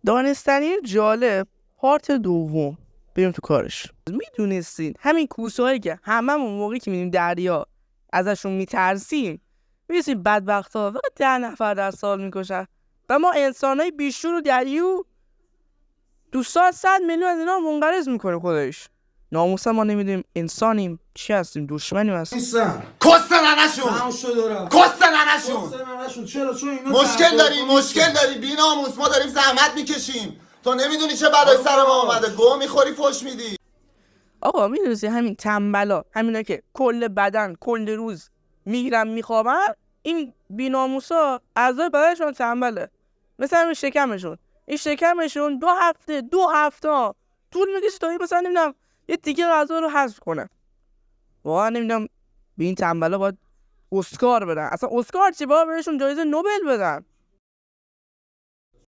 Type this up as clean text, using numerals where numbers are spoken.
دانستنی جالب پارت دوم. بریم تو کارش. میدونستین همین کوسه‌هایی که هممون موقعی که میریم دریا ازشون میترسیم، میدونستین بدبخت‌ها فقط 10 نفر در سال میکشن و ما انسانای بیشور و دریو تو 100 میلیون از اینا منقرض میکنه خودش. ناموسا ما نمیدونیم انسانیم چی هستیم، دشمنیم هستیم. نیستن کست ننشون کست ننشون چرا چون اینا مشکل داری بی ناموس. ما داریم زحمت میکشیم، تو نمیدونی چه بلای سر ما اومده. گو میخوری فش میدی. آقا میدونستی همین تنبلا، همینا که کل بدن کل روز میگیرن میخوابن، این بی ناموسا اعضای بدنشون تنبله. مثلا همین شکمشون، این شکمشون 2 هفته طول میکشه تا این مثلا نمیدونم یه تیکه غذا رو حذف کنه. واقعا نمیدونم به این تنبلا باید اسکار بدن. اصلا اسکار چی، باید بهشون جایزه نوبل بدن.